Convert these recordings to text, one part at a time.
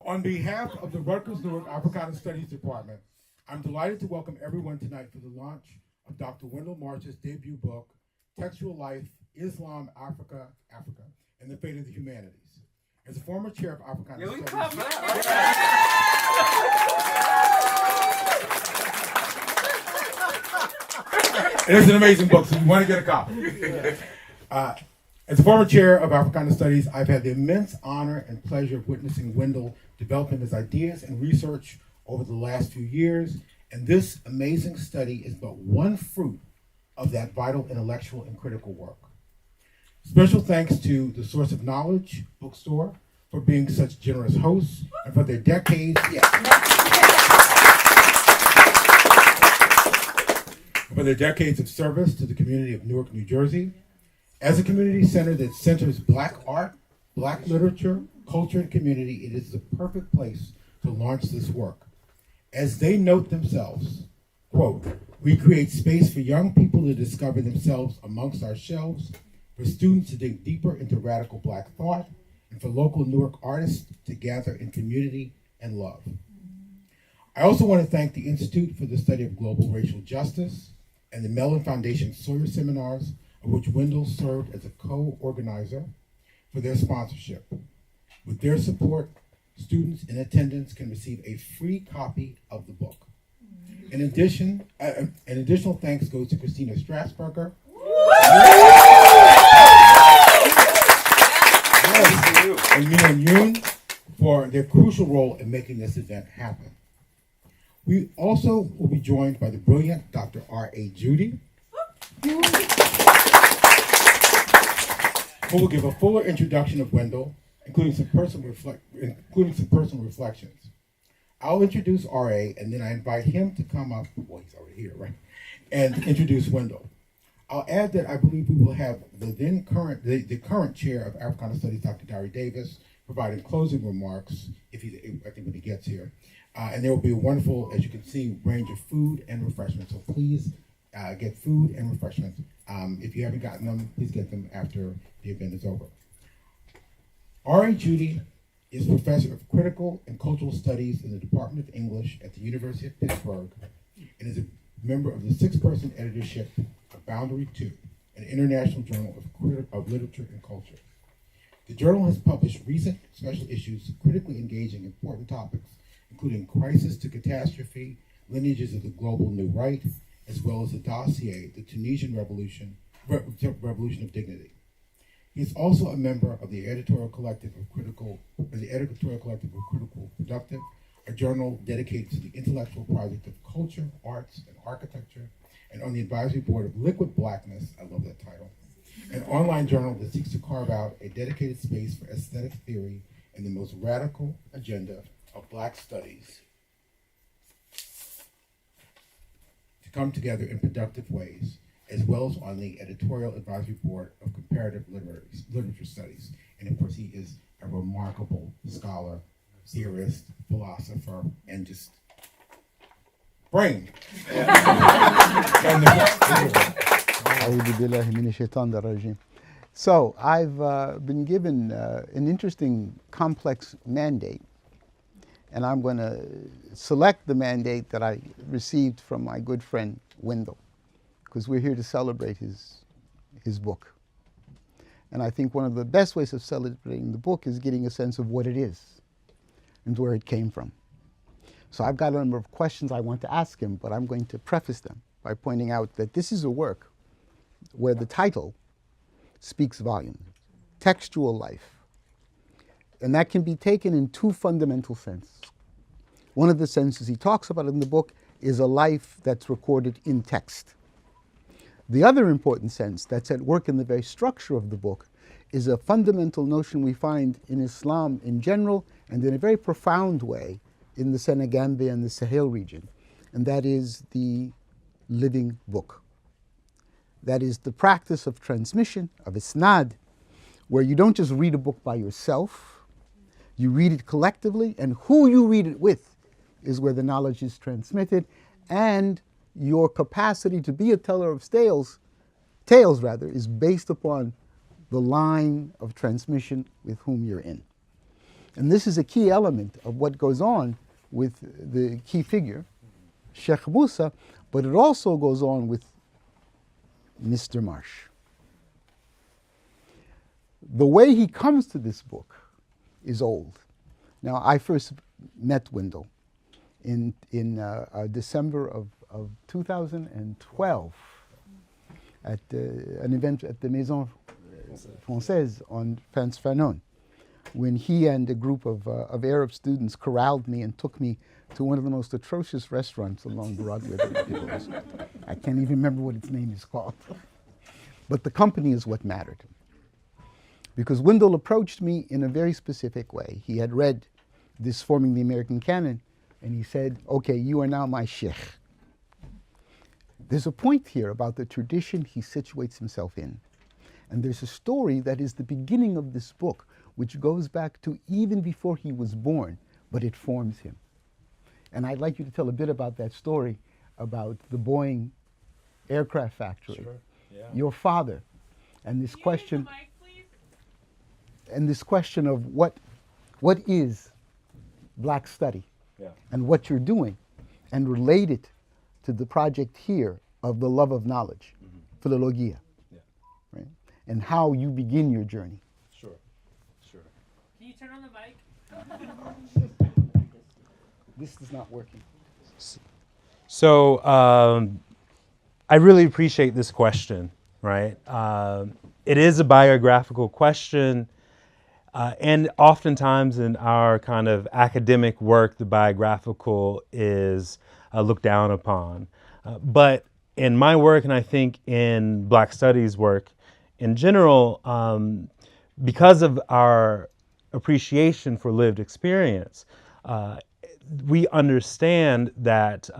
On behalf of the Rutgers-Newark Africana Studies Department, I'm delighted to welcome everyone tonight for the launch of Dr. Wendell Marsh's debut book, Textual Life, Islam, Africa, and the Fate of the Humanities. As a former chair of Africana Studies... It is an amazing book, so you want to get a copy. As a former chair of Africana Studies, I've had the immense honor and pleasure of witnessing Wendell developing his ideas and research over the last few years, and this amazing study is but one fruit of that vital intellectual and critical work. Special thanks to the Source of Knowledge Bookstore for being such generous hosts and for their decades of service to the community of Newark, New Jersey. As a community center that centers Black art, Black literature, culture, and community, it is the perfect place to launch this work. As they note themselves, quote, "We create space for young people to discover themselves amongst our shelves, for students to dig deeper into radical Black thought, and for local Newark artists to gather in community and love." I also want to thank the Institute for the Study of Global Racial Justice and the Mellon Foundation Sawyer Seminars, of which Wendell served as a co-organizer, for their sponsorship. With their support, students in attendance can receive a free copy of the book. In addition, an additional thanks goes to Christina Strasburger and Mian Yoon for their crucial role in making this event happen. We also will be joined by the brilliant Dr. R.A. Judy, who will give a fuller introduction of Wendell, including some personal reflections. I'll introduce R.A. and then I invite him to come up, well, he's already here, right? And introduce Wendell. I'll add that I believe we will have the current chair of Africana Studies, Dr. Dari Davis, providing closing remarks, I think when he gets here. And there will be a wonderful, as you can see, range of food and refreshments. So please get food and refreshments. If you haven't gotten them, please get them after the event is over. R.A. Judy is professor of critical and cultural studies in the Department of English at the University of Pittsburgh and is a member of the 6-person editorship of Boundary 2, an international journal of literature and culture. The journal has published recent special issues critically engaging important topics, including crisis to catastrophe, lineages of the global new right, as well as a dossier, the Tunisian Revolution of Dignity. He is also a member of the editorial collective of Critical Productive, a journal dedicated to the intellectual project of culture, arts, and architecture, and on the advisory board of Liquid Blackness, I love that title, an online journal that seeks to carve out a dedicated space for aesthetic theory and the most radical agenda of Black studies to come together in productive ways, as well as on the editorial advisory board of comparative literature studies. And of course, he is a remarkable scholar, theorist, philosopher, and just brain. So I've been given an interesting, complex mandate, and I'm going to select the mandate that I received from my good friend Wendell, because we're here to celebrate his book. And I think one of the best ways of celebrating the book is getting a sense of what it is and where it came from. So I've got a number of questions I want to ask him, but I'm going to preface them by pointing out that this is a work where the title speaks volumes, Textual Life. And that can be taken in two fundamental senses. One of the senses he talks about in the book is a life that's recorded in text. The other important sense that's at work in the very structure of the book is a fundamental notion we find in Islam in general and in a very profound way in the Senegambia and the Sahel region, and that is the living book. That is the practice of transmission, of isnad, where you don't just read a book by yourself, you read it collectively, and who you read it with is where the knowledge is transmitted, and your capacity to be a teller of tales is based upon the line of transmission with whom you're in. And this is a key element of what goes on with the key figure, Shaykh Musa, but it also goes on with Mr. Marsh. The way he comes to this book is old. Now, I first met Wendell in December of 2012 at an event at the Maison Française on France Fanon, when he and a group of Arab students corralled me and took me to one of the most atrocious restaurants along Broadway. I can't even remember what its name is called. But the company is what mattered. Because Wendell approached me in a very specific way. He had read this Forming the American Canon, and he said, okay, you are now my sheikh. There's a point here about the tradition he situates himself in. And there's a story that is the beginning of this book, which goes back to even before he was born, but it forms him. And I'd like you to tell a bit about that story, about the Boeing aircraft factory, Sure. Yeah. your father, and this question, of what is black study, Yeah. and what you're doing, and relate it to the project here of the love of knowledge, philology, Yeah. right? And how you begin your journey. Sure. Sure. Can you turn on the mic? This is not working. So I really appreciate this question, right? It is a biographical question, and oftentimes in our kind of academic work, the biographical is looked down upon. But in my work, and I think in Black Studies work in general, because of our appreciation for lived experience, we understand that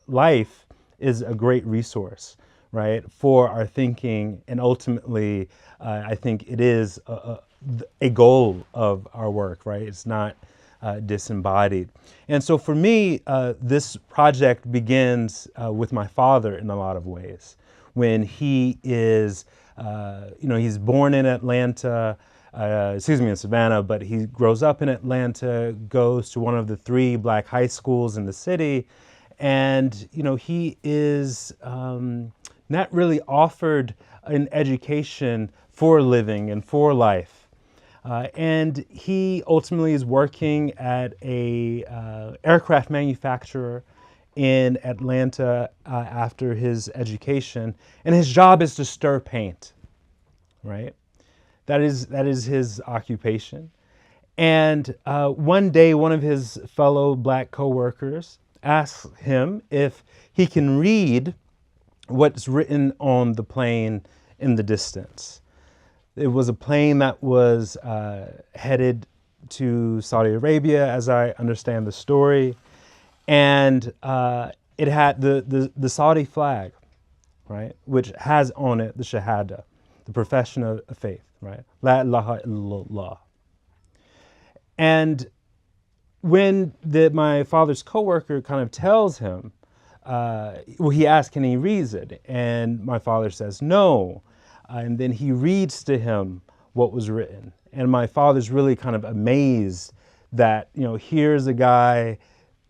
life is a great resource, right, for our thinking, and ultimately, I think it is a goal of our work, right? It's not disembodied. And so for me, this project begins with my father in a lot of ways. When he is, he's born in Atlanta, in Savannah, but he grows up in Atlanta, goes to one of the 3 black high schools in the city, and, he is not really offered an education for living and for life. And he ultimately is working at a aircraft manufacturer in Atlanta after his education, and his job is to stir paint, right? That is his occupation. And one day, one of his fellow black coworkers asks him if he can read what's written on the plane in the distance. It was a plane that was headed to Saudi Arabia, as I understand the story, and it had the Saudi flag, right, which has on it the Shahada, the profession of faith, right? La ilaha illallah. And when my father's coworker kind of tells him, he asks, can he read it? And my father says, no. And then he reads to him what was written. And my father's really kind of amazed that, here's a guy,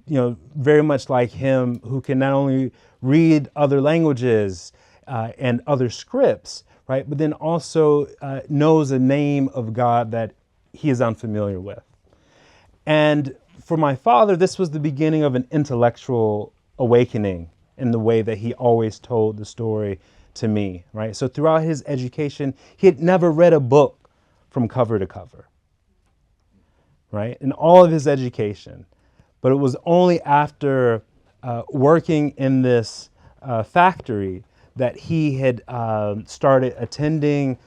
very much like him, who can not only read other languages and other scripts, right, but then also knows a name of God that he is unfamiliar with. And for my father, this was the beginning of an intellectual awakening in the way that he always told the story to me, right? So throughout his education, he had never read a book from cover to cover, right? In all of his education. But it was only after working in this factory that he had started attending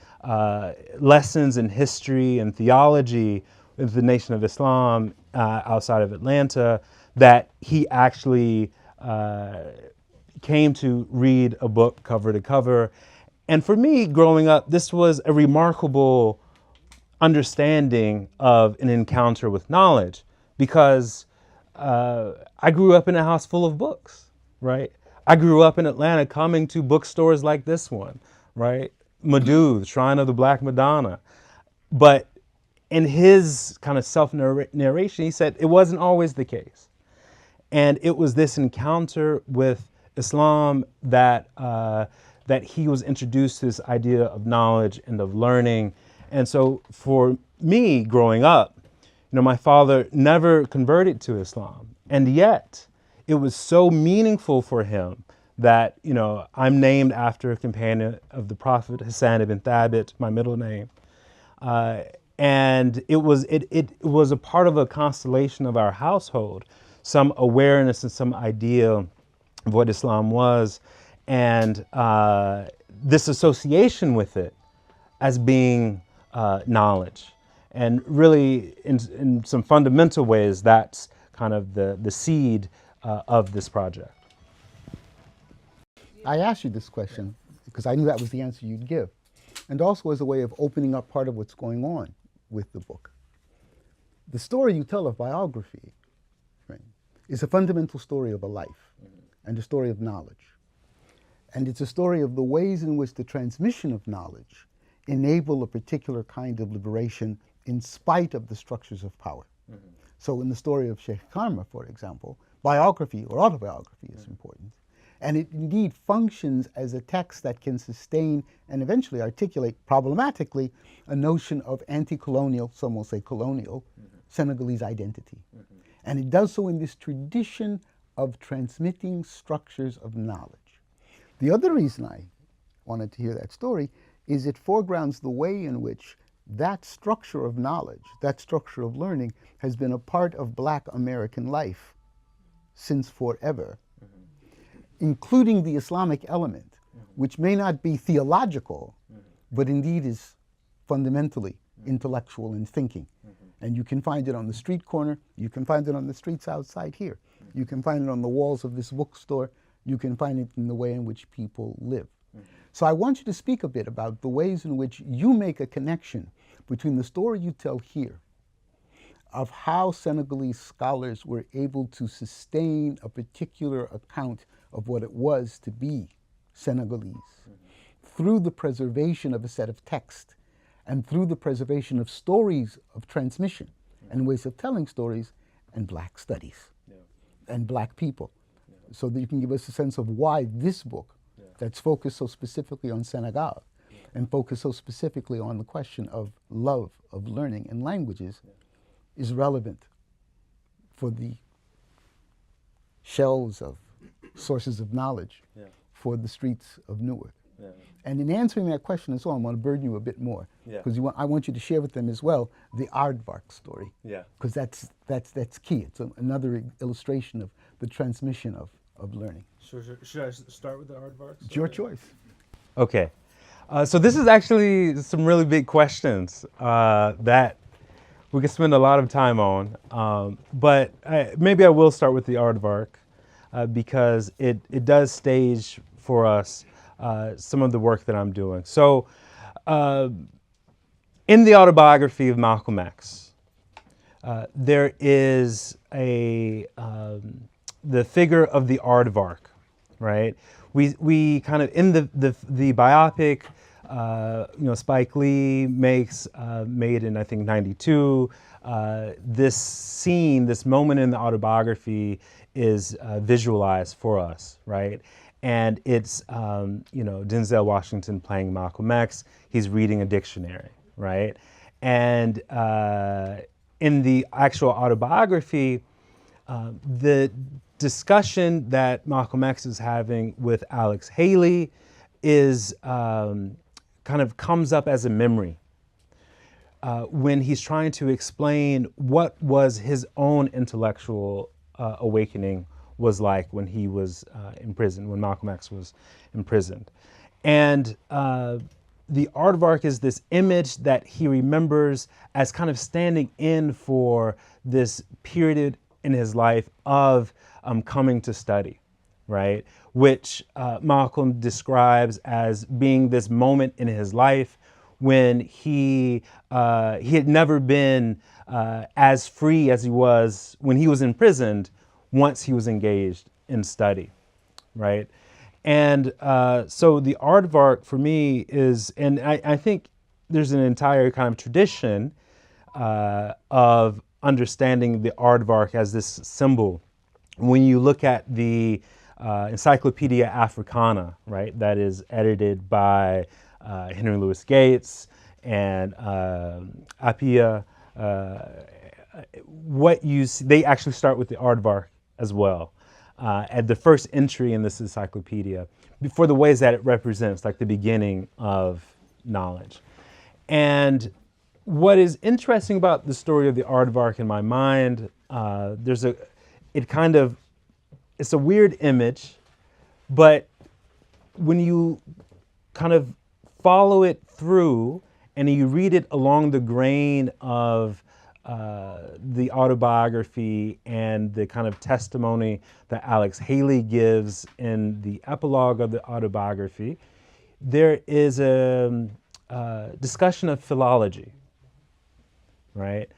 lessons in history and theology with the Nation of Islam outside of Atlanta, that he actually came to read a book cover to cover. And for me, growing up, this was a remarkable understanding of an encounter with knowledge, because I grew up in a house full of books, right? I grew up in Atlanta coming to bookstores like this one, right? Madhu, the Shrine of the Black Madonna. But in his kind of self-narration, he said it wasn't always the case. And it was this encounter with Islam that, that he was introduced to this idea of knowledge and of learning. And so for me growing up, you know, my father never converted to Islam. And yet it was so meaningful for him that, you know, I'm named after a companion of the Prophet, Hassan ibn Thabit, my middle name. And it was a part of a constellation of our household, some awareness and some idea of what Islam was, and this association with it as being knowledge. And really, in some fundamental ways, that's kind of the seed of this project. I asked you this question because I knew that was the answer you'd give, and also as a way of opening up part of what's going on with the book. The story you tell of biography, right, is a fundamental story of a life and a story of knowledge. And it's a story of the ways in which the transmission of knowledge enable a particular kind of liberation in spite of the structures of power. So in the story of Shaykh Kamara, for example, biography or autobiography is important. And it indeed functions as a text that can sustain and eventually articulate problematically a notion of anti-colonial, some will say colonial, Senegalese identity. And it does so in this tradition of transmitting structures of knowledge. The other reason I wanted to hear that story is it foregrounds the way in which that structure of knowledge, that structure of learning, has been a part of Black American life since forever, including the Islamic element, which may not be theological, but indeed is fundamentally intellectual in thinking. And you can find it on the street corner, you can find it on the streets outside here, you can find it on the walls of this bookstore, you can find it in the way in which people live. So I want you to speak a bit about the ways in which you make a connection between the story you tell here of how Senegalese scholars were able to sustain a particular account of what it was to be Senegalese through the preservation of a set of text and through the preservation of stories of transmission and ways of telling stories and Black studies and Black people. So that you can give us a sense of why this book that's focused so specifically on Senegal and focused so specifically on the question of love, of learning and languages is relevant for the shelves of sources of knowledge for the streets of Newark. And in answering that question as well, I want to burden you a bit more because I want you to share with them as well the aardvark story, because that's key. It's another illustration of the transmission of learning. Should I start with the aardvark? It's your choice. Okay. So this is actually some really big questions that we could spend a lot of time on. But maybe I will start with the aardvark because it does stage for us some of the work that I'm doing. So in the autobiography of Malcolm X, there is the figure of the aardvark, right? We kind of, in the biopic, Spike Lee made in, I think, 92, this scene, this moment in the autobiography is visualized for us, right? And it's, Denzel Washington playing Malcolm X. He's reading a dictionary, right? And in the actual autobiography, the discussion that Malcolm X is having with Alex Haley is kind of comes up as a memory when he's trying to explain what was his own intellectual awakening was like when he was in prison, when Malcolm X was imprisoned. And the aardvark is this image that he remembers as kind of standing in for this period in his life of coming to study, right? Which Malcolm describes as being this moment in his life when he had never been as free as he was when he was imprisoned once he was engaged in study, right? And so the aardvark for me is, and I think there's an entire kind of tradition of understanding the aardvark as this symbol. When you look at the Encyclopedia Africana, right, that is edited by Henry Louis Gates and Appiah, what you see, they actually start with the aardvark as well. At the first entry in this encyclopedia, for the ways that it represents, like the beginning of knowledge. And what is interesting about the story of the aardvark in my mind, it's a weird image, but when you kind of follow it through and you read it along the grain of the autobiography and the kind of testimony that Alex Haley gives in the epilogue of the autobiography, there is a discussion of philology, right?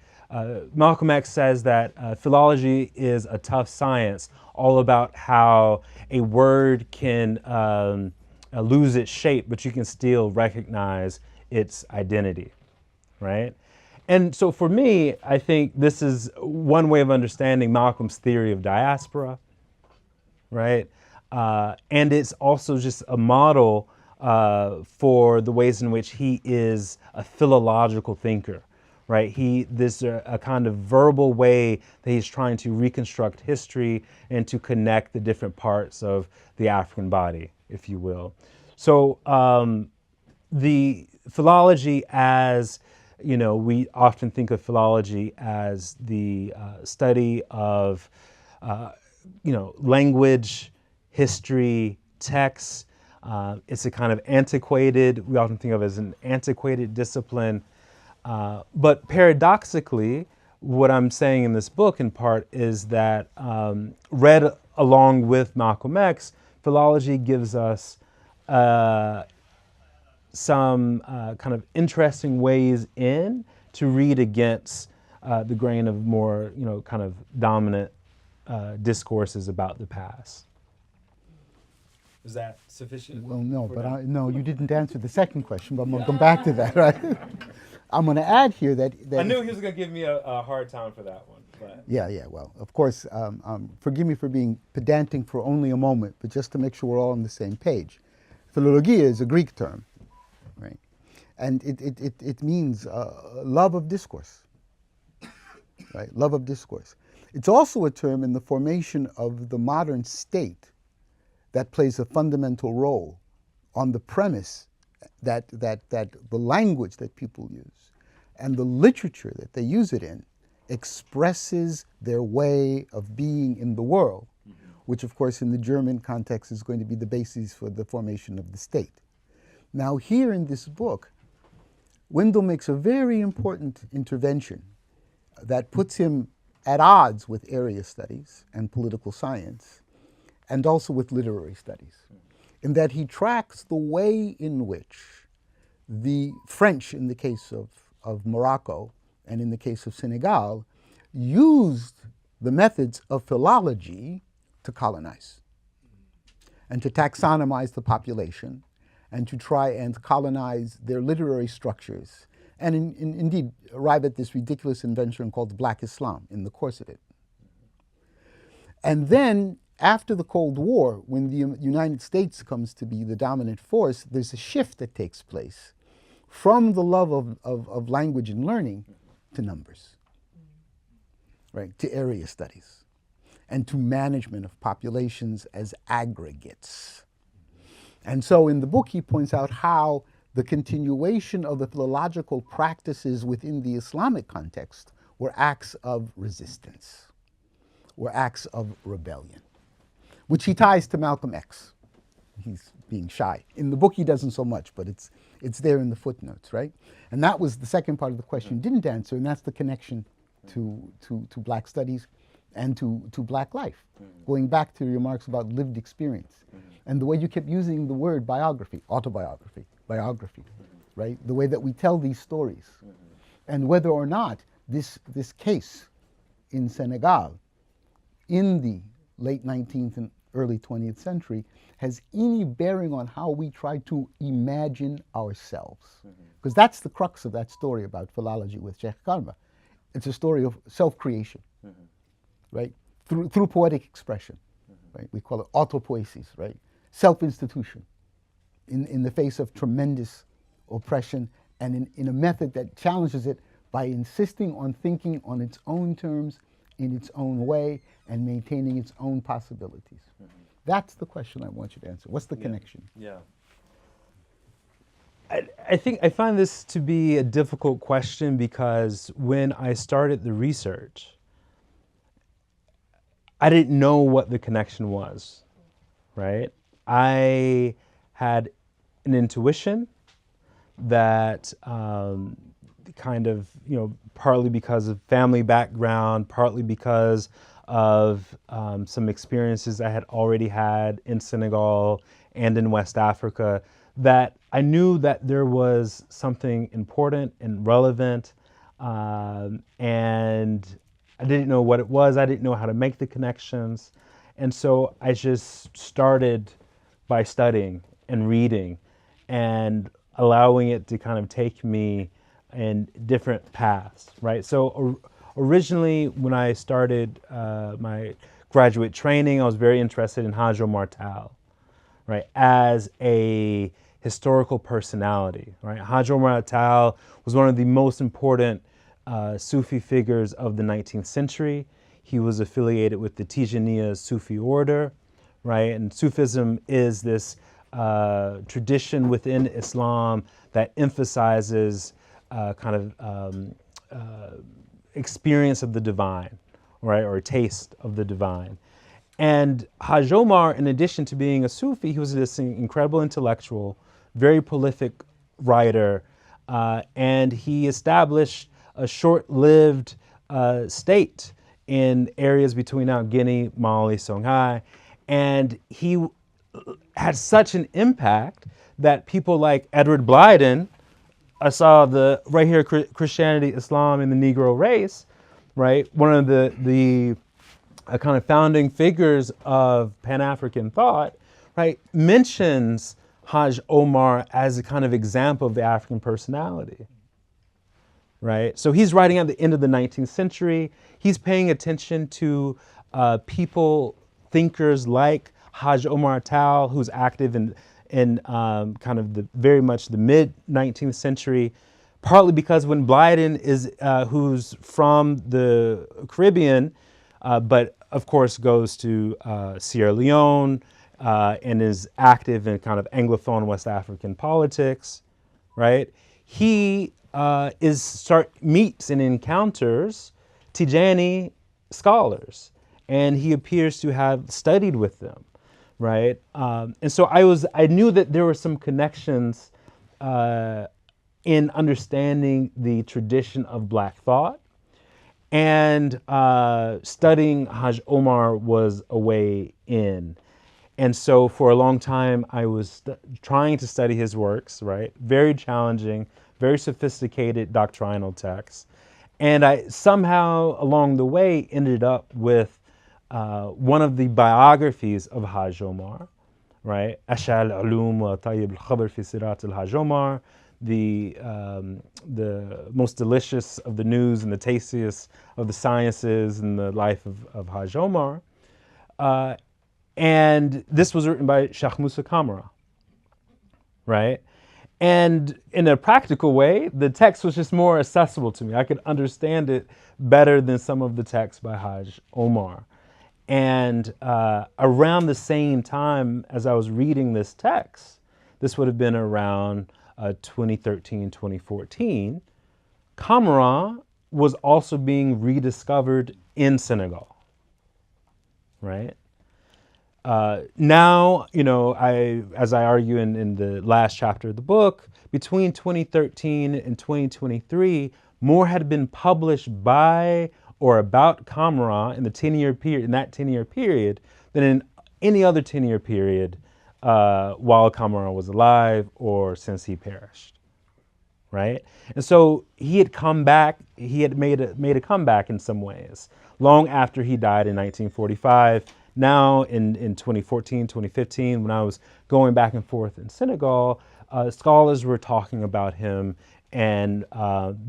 Malcolm X says that philology is a tough science, all about how a word can lose its shape, but you can still recognize its identity, right? And so for me, I think this is one way of understanding Malcolm's theory of diaspora, right? And it's also just a model for the ways in which he is a philological thinker, right? There's a kind of verbal way that he's trying to reconstruct history and to connect the different parts of the African body, if you will. So the philology as, we often think of philology as the study of, language, history, texts. It's a kind of antiquated, we often think of it as an antiquated discipline. But paradoxically, what I'm saying in this book in part is that read along with Malcolm X, philology gives us some kind of interesting ways in to read against the grain of more, kind of dominant discourses about the past. Is that sufficient? Well, no, but no, you didn't answer the second question, but I'm going to come back to that, right? I'm going to add here that I knew he was going to give me a hard time for that one. But. Yeah, well, of course, forgive me for being pedantic for only a moment, but just to make sure we're all on the same page. Philologia is a Greek term, right? And it means love of discourse, right? Love of discourse. It's also a term in the formation of the modern state that plays a fundamental role on the premise that the language that people use and the literature that they use it in expresses their way of being in the world, which of course in the German context is going to be the basis for the formation of the state. Now here in this book, Wendell makes a very important intervention that puts him at odds with area studies and political science, and also with literary studies, in that he tracks the way in which the French, in the case of Morocco and in the case of Senegal, used the methods of philology to colonize and to taxonomize the population and to try and colonize their literary structures and indeed arrive at this ridiculous invention called Black Islam in the course of it. And then after the Cold War, when the United States comes to be the dominant force, there's a shift that takes place from the love of language and learning to numbers, right, to area studies, and to management of populations as aggregates. And so in the book, he points out how the continuation of the philological practices within the Islamic context were acts of resistance, were acts of rebellion, which he ties to Malcolm X. He's being shy. In the book, he doesn't so much, but it's there in the footnotes, right? And that was the second part of the question you didn't answer, and that's the connection to Black studies and to Black life. Going back to your remarks about lived experience and the way you kept using the word biography, autobiography, biography, right? The way that we tell these stories, and whether or not this case in Senegal in the late 19th and early 20th century has any bearing on how we try to imagine ourselves. Because that's the crux of that story about philology with Shaykh Karma. it's a story of self-creation, right? Through poetic expression, right? We call it autopoiesis, right? Self-institution in the face of tremendous oppression, and in a method that challenges it by insisting on thinking on its own terms, in its own way, and maintaining its own possibilities. That's the question I want you to answer. What's the connection? Yeah. I think I find this to be a difficult question because when I started the research, I didn't know what the connection was, right? I had an intuition that kind of, partly because of family background, partly because of some experiences I had already had in Senegal and in West Africa, that I knew that there was something important and relevant, and I didn't know what it was. I didn't know how to make the connections. And so I just started by studying and reading and allowing it to kind of take me in different paths, right? So originally, when I started my graduate training, I was very interested in Hajj Omar Tal, right, as a historical personality, right? Hajj Omar Tal was one of the most important Sufi figures of the 19th century. He was affiliated with the Tijaniya Sufi order, right? And Sufism is this tradition within Islam that emphasizes experience of the divine, right, or taste of the divine. And Hajj Omar, in addition to being a Sufi, he was this incredible intellectual, very prolific writer, and he established a short-lived state in areas between now Guinea, Mali, Songhai, and he had such an impact that people like Edward Blyden, I saw the right here, Christianity, Islam, and the Negro Race, right? One of the kind of founding figures of Pan-African thought, right, mentions Hajj Omar as a kind of example of the African personality, right? So he's writing at the end of the 19th century. He's paying attention to people, thinkers like Hajj Omar Tal, who's active in kind of the very much the mid 19th century, partly because when Blyden is, who's from the Caribbean, but of course goes to Sierra Leone and is active in kind of Anglophone West African politics, right? He meets and encounters Tijani scholars, and he appears to have studied with them, right? And so I knew that there were some connections in understanding the tradition of Black thought, and studying Hajj Omar was a way in. And so for a long time, I was trying to study his works, right? Very challenging, very sophisticated doctrinal texts. And I somehow along the way ended up with one of the biographies of Hajj Omar, right? Ash'al al-Ulum wa Tayyib al-Khabar fi Sirat al-Hajj Omar, the most delicious of the news and the tastiest of the sciences and the life of Hajj Omar. And this was written by Shaykh Musa Kamara, right? And in a practical way, the text was just more accessible to me. I could understand it better than some of the texts by Hajj Omar. And around the same time as I was reading this text, this would have been around 2013, 2014, Kamara was also being rediscovered in Senegal, right? Now, as I argue in the last chapter of the book, between 2013 and 2023, more had been published by or about Kamara in that 10-year period than in any other 10-year period while Kamara was alive or since he perished, right? And so he had come back, he had made a comeback in some ways, long after he died in 1945. Now in 2014, 2015, when I was going back and forth in Senegal, scholars were talking about him and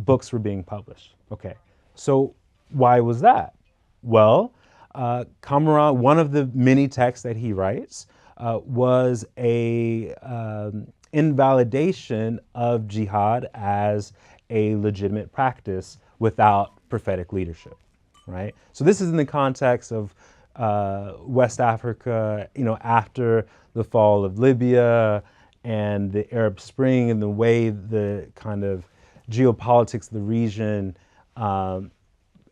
books were being published. Okay, So why was that? Well, Kamara, one of the many texts that he writes, was a invalidation of jihad as a legitimate practice without prophetic leadership, right? So this is in the context of West Africa, after the fall of Libya and the Arab Spring, and the way the kind of geopolitics of the region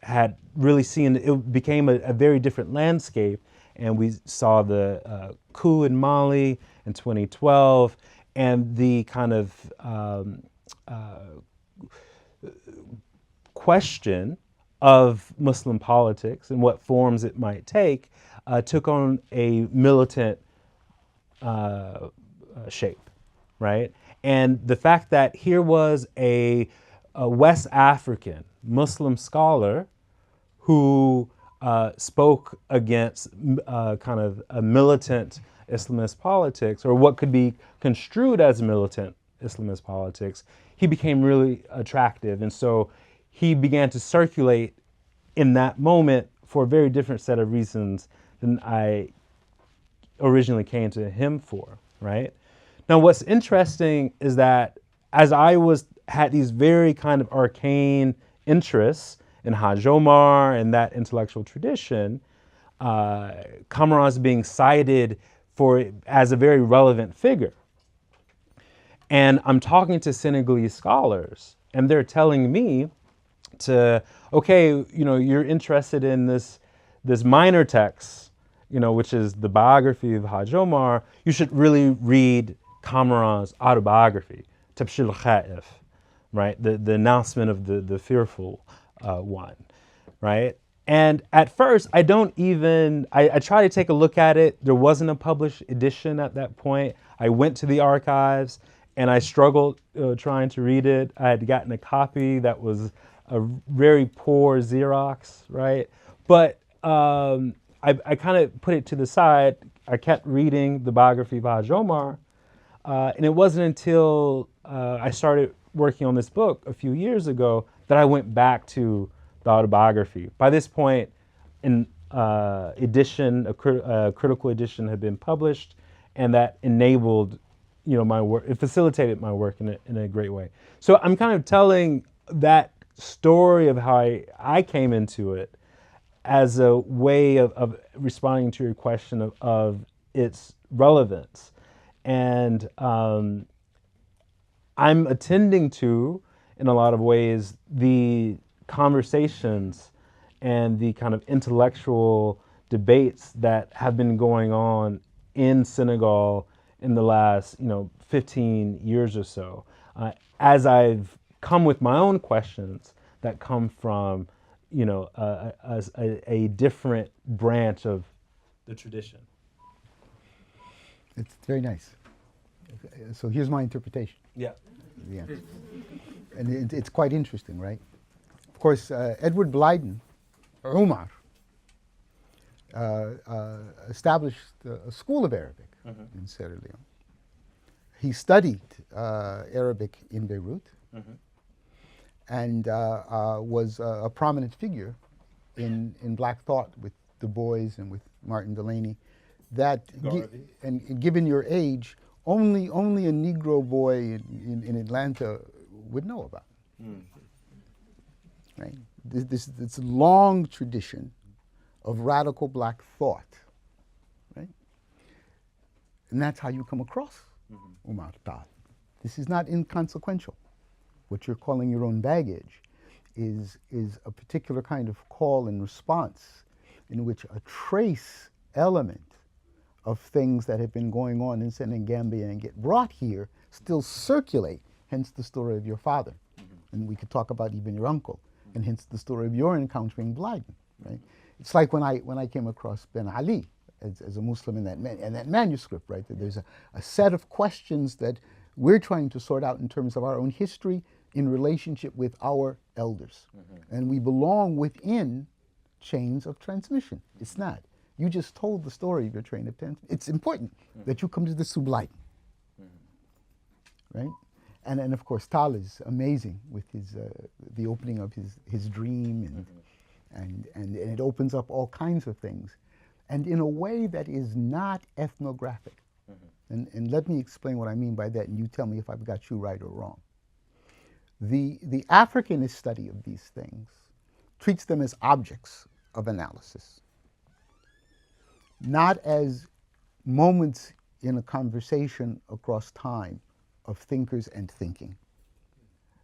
had really seen, it became a very different landscape. And we saw the coup in Mali in 2012, and the kind of question of Muslim politics and what forms it might take took on a militant shape, right? And the fact that here was a West African Muslim scholar who spoke against kind of a militant Islamist politics, or what could be construed as militant Islamist politics, he became really attractive. And so he began to circulate in that moment for a very different set of reasons than I originally came to him for, right? Now, what's interesting is that as I had these very kind of arcane interests in Hajj Omar and that intellectual tradition, Kamara is being cited as a very relevant figure. And I'm talking to Senegalese scholars, and they're telling me okay, you're interested in this minor text, which is the biography of Hajj Omar. You should really read Kamara's autobiography, Tabshil Khaif, right? The announcement of the fearful one, right? And at first, I try to take a look at it. There wasn't a published edition at that point. I went to the archives and I struggled trying to read it. I had gotten a copy that was a very poor Xerox, right? But I kind of put it to the side. I kept reading the biography of Hajj Omar, and it wasn't until I started working on this book a few years ago that I went back to the autobiography. By this point, a critical edition had been published, and that enabled, my work. It facilitated my work in a great way. So I'm kind of telling that story of how I came into it as a way of responding to your question of its relevance. And I'm attending to, in a lot of ways, the conversations and the kind of intellectual debates that have been going on in Senegal in the last 15 years or so, as I've come with my own questions that come from a different branch of the tradition. It's very nice. So here's my interpretation. Yeah. Yeah. And it's quite interesting, right? Of course, Edward Blyden, or Umar, established a school of Arabic in Sierra Leone. He studied Arabic in Beirut and was a prominent figure in Black thought with Du Bois and with Martin Delany. And given your age, only a Negro boy in Atlanta would know about. Right? This long tradition of radical Black thought, right? And that's how you come across Umar Tal. This is not inconsequential. What you're calling your own baggage is a particular kind of call and response in which a trace element of things that have been going on in Senegambia and get brought here still circulate, hence the story of your father. And we could talk about even your uncle, and hence the story of your encountering Blyden, right? It's like when I came across Ben Ali as a Muslim in that manuscript, right? That there's a set of questions that we're trying to sort out in terms of our own history in relationship with our elders. And we belong within chains of transmission. It's not. You just told the story of your train of transmission. It's important that you come to the sublime, right? And of course, Tal is amazing with his the opening of his dream, and it opens up all kinds of things, and in a way that is not ethnographic. And let me explain what I mean by that, and you tell me if I've got you right or wrong. The Africanist study of these things treats them as objects of analysis, not as moments in a conversation across time of thinkers and thinking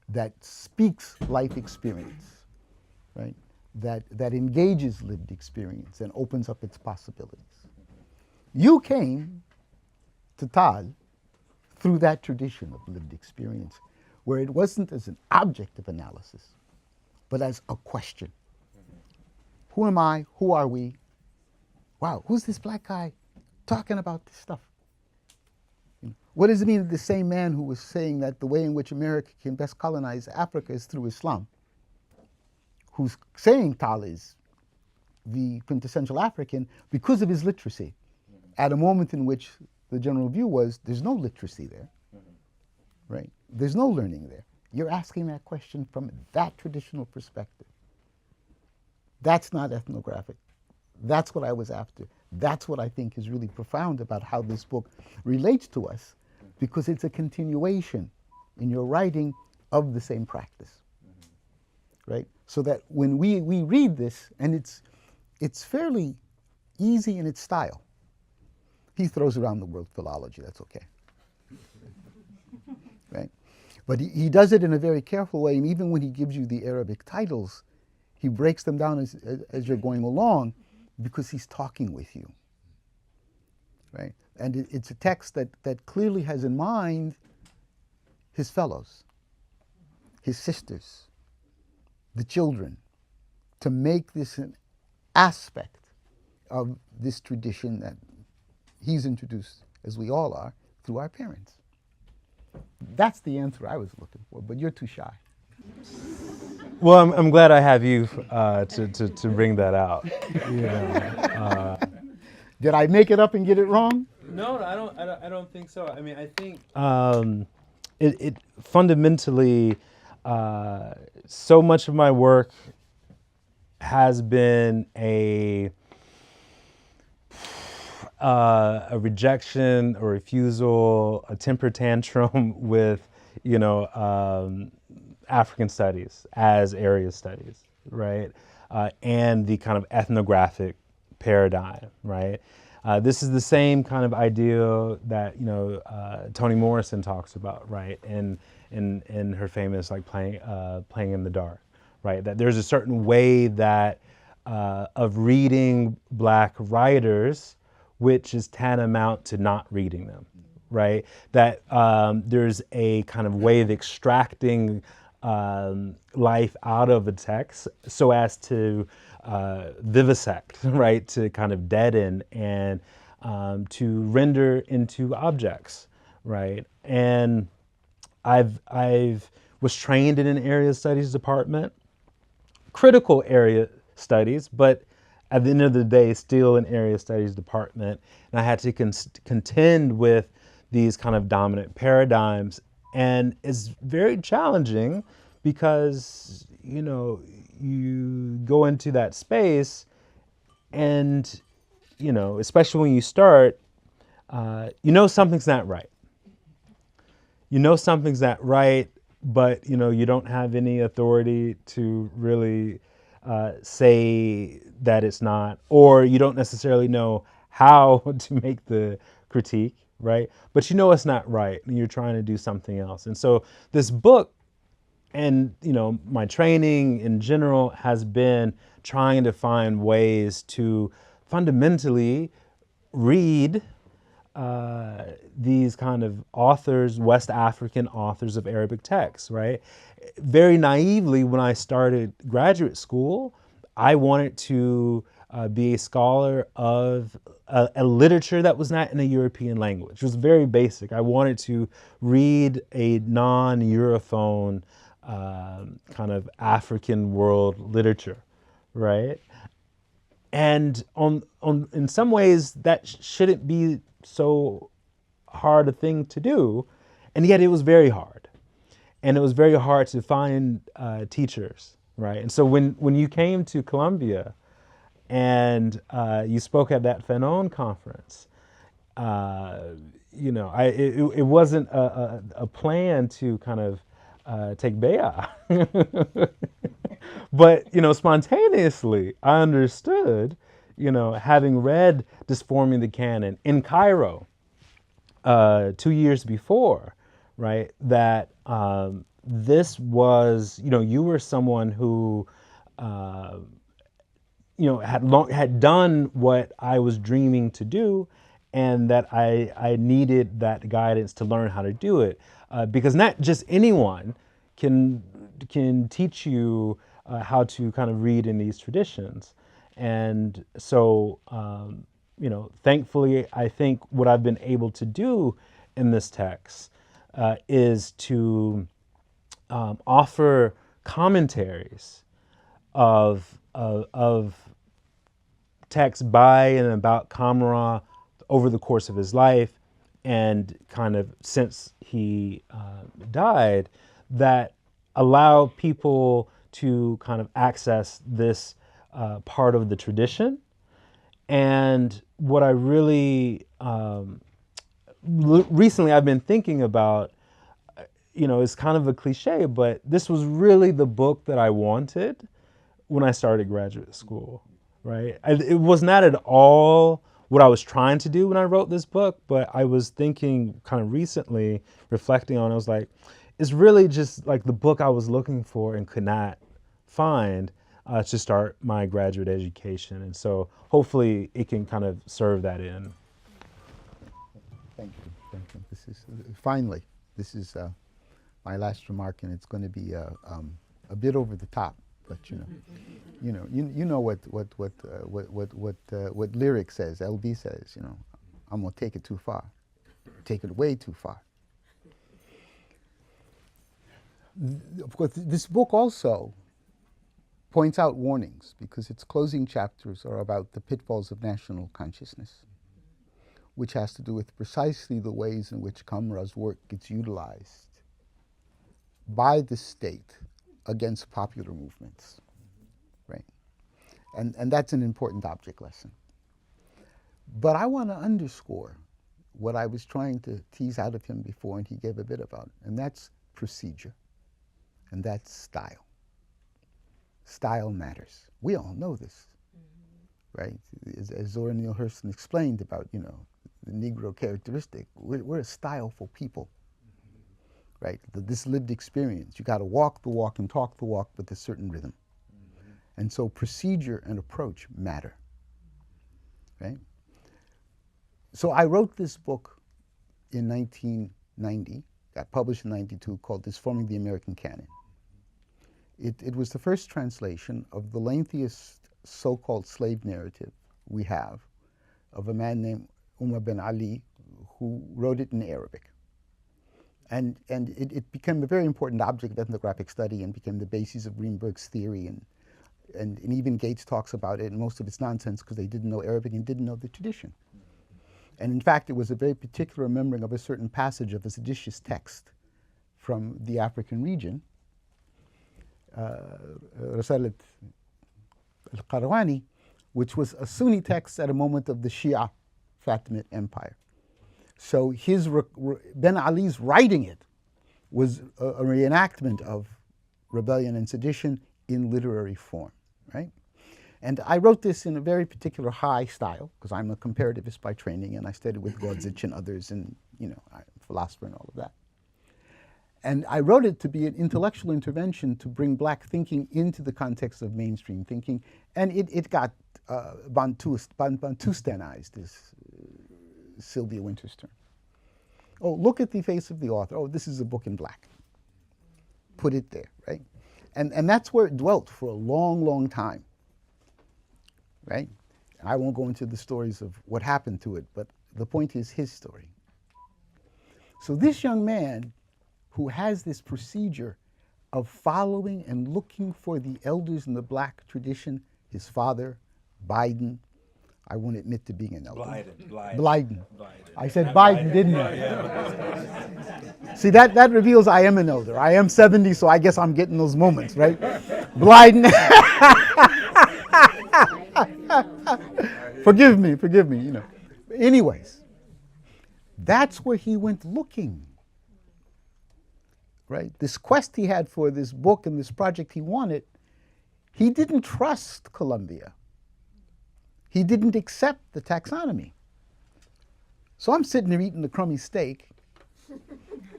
that speaks life experience, right? That engages lived experience and opens up its possibilities. You came to Tal through that tradition of lived experience, where it wasn't as an object of analysis, but as a question. Who am I? Who are we? Wow, who's this black guy talking about this stuff? What does it mean that the same man who was saying that the way in which America can best colonize Africa is through Islam, who's saying Tal is the quintessential African because of his literacy, at a moment in which the general view was there's no literacy there, right? There's no learning there. You're asking that question from that traditional perspective. That's not ethnographic. That's what I was after. That's what I think is really profound about how this book relates to us, because it's a continuation in your writing of the same practice, right? So that when we read this, and it's fairly easy in its style. He throws around the word philology, that's okay, right? But he does it in a very careful way, and even when he gives you the Arabic titles, he breaks them down as you're going along, because he's talking with you, right? And it's a text that clearly has in mind his fellows, his sisters, the children, to make this an aspect of this tradition that he's introduced, as we all are, through our parents. That's the answer I was looking for, but you're too shy. Well, I'm glad I have you to bring that out. You know. Did I make it up and get it wrong? No, I don't think so. I mean, I think it fundamentally, so much of my work has been a rejection, a refusal, a temper tantrum with, African studies as area studies, right? And the kind of ethnographic paradigm, right? This is the same kind of ideal that Toni Morrison talks about, right? In her famous playing in the dark, right? That there's a certain way that of reading Black writers, which is tantamount to not reading them, right? That there's a kind of way of extracting life out of a text so as to vivisect, right? To kind of deaden and to render into objects, right? And I've was trained in an area studies department, critical area studies, but at the end of the day, still an area studies department. And I had to contend with these kind of dominant paradigms. And it's very challenging because, you go into that space and, especially when you start, something's not right. Something's not right, but, you don't have any authority to really say that it's not, or you don't necessarily know how to make the critique, right? But it's not right, and you're trying to do something else. And so this book and, my training in general has been trying to find ways to fundamentally read these kind of authors, West African authors of Arabic texts, right? Very naively, when I started graduate school, I wanted to be a scholar of a literature that was not in a European language. It was very basic. I wanted to read a non-Europhone kind of African world literature, right? And in some ways, that shouldn't be so hard a thing to do, and yet it was very hard, and it was very hard to find teachers, right? And so when you came to Columbia and you spoke at that Fanon conference, it wasn't a plan to kind of take bayah, but spontaneously I understood, having read Disforming the Canon in Cairo 2 years before, right, that this was, you were someone who had done what I was dreaming to do, and that I needed that guidance to learn how to do it, because not just anyone can teach you how to kind of read in these traditions. And so thankfully, I think what I've been able to do in this text is to offer commentaries of texts by and about Kamara over the course of his life, and kind of since he died, that allow people to kind of access this part of the tradition. And what I really recently I've been thinking about, it's kind of a cliche, but this was really the book that I wanted when I started graduate school, right? It was not at all what I was trying to do when I wrote this book, but I was thinking kind of recently, reflecting on it, I was like, it's really just like the book I was looking for and could not find to start my graduate education. And so hopefully it can kind of serve that in. Thank you. Thank you. This is finally, this is my last remark, and it's going to be a bit over the top, but you know what lyric says, LB says, I'm gonna take it too far, take it way too far. Of course, this book also points out warnings, because its closing chapters are about the pitfalls of national consciousness, which has to do with precisely the ways in which Kamara's work gets utilized by the state against popular movements, right? And that's an important object lesson. But I want to underscore what I was trying to tease out of him before, and he gave a bit about, and that's procedure, and that's style. Style matters. We all know this, right? As Zora Neale Hurston explained about, the Negro characteristic, we're a styleful people, right? This lived experience, you got to walk the walk and talk the walk with a certain rhythm. And so procedure and approach matter, right? So I wrote this book in 1990, got published in 92, called Disforming the American Canon. It was the first translation of the lengthiest so-called slave narrative we have of a man named Umar bin Ali, who wrote it in Arabic. And it became a very important object of ethnographic study and became the basis of Greenberg's theory. And even Gates talks about it, and most of it's nonsense because they didn't know Arabic and didn't know the tradition. And in fact, it was a very particular remembering of a certain passage of a seditious text from the African region, Rasalat al-Qarawani, which was a Sunni text at a moment of the Shia Fatimid Empire. So Ben Ali's writing it was a reenactment of rebellion and sedition in literary form, right? And I wrote this in a very particular high style, because I'm a comparativist by training, and I studied with Godzich and others, and I'm a philosopher and all of that. And I wrote it to be an intellectual intervention to bring black thinking into the context of mainstream thinking, and it got Bantustanized, as Sylvia Winters term. Oh, look at the face of the author. Oh, this is a book in black. Put it there, right? And that's where it dwelt for a long, long time, right? I won't go into the stories of what happened to it, but the point is his story. So this young man who has this procedure of following and looking for the elders in the black tradition, his father, Biden, I won't admit to being an elder. Blyden. Blyden. I said Biden, didn't I? See, that reveals I am an elder. I am 70, so I guess I'm getting those moments, right? Blyden. Forgive me, you know. Anyways, that's where he went looking, right? This quest he had for this book and this project he wanted, he didn't trust Columbia. He didn't accept the taxonomy. So I'm sitting there eating the crummy steak,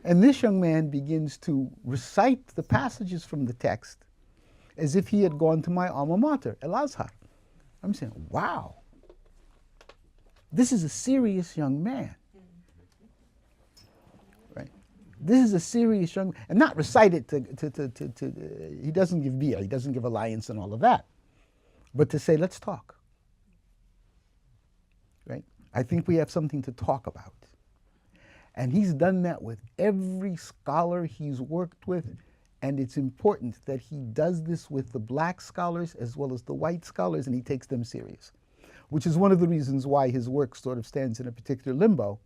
and this young man begins to recite the passages from the text as if he had gone to my alma mater, El Azhar. I'm saying, wow, this is a serious young man. Right? This is a serious young man. And not recite it he doesn't give beer, he doesn't give alliance and all of that. But to say, let's talk. Right? I think we have something to talk about. And he's done that with every scholar he's worked with. And it's important that he does this with the black scholars as well as the white scholars, and he takes them serious, which is one of the reasons why his work sort of stands in a particular limbo,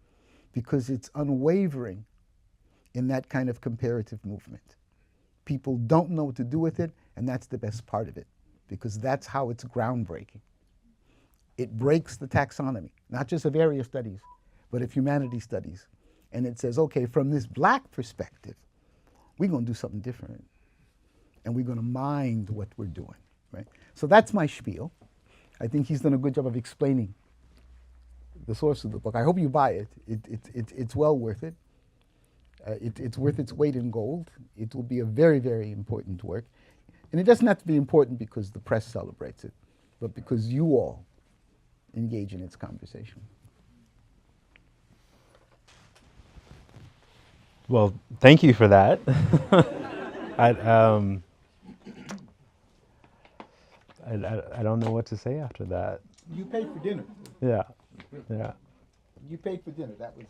because it's unwavering in that kind of comparative movement. People don't know what to do with it, and that's the best part of it, because that's how it's groundbreaking. It breaks the taxonomy, not just of area studies, but of humanities studies. And it says, okay, from this black perspective, we're going to do something different. And we're going to mind what we're doing, right? So that's my spiel. I think he's done a good job of explaining the source of the book. I hope you buy it. It's well worth it. It's worth its weight in gold. It will be a very, very important work. And it doesn't have to be important because the press celebrates it, but because you all engage in its conversation. Well, thank you for that. I don't know what to say after that. You paid for dinner. Yeah. You paid for dinner. That was.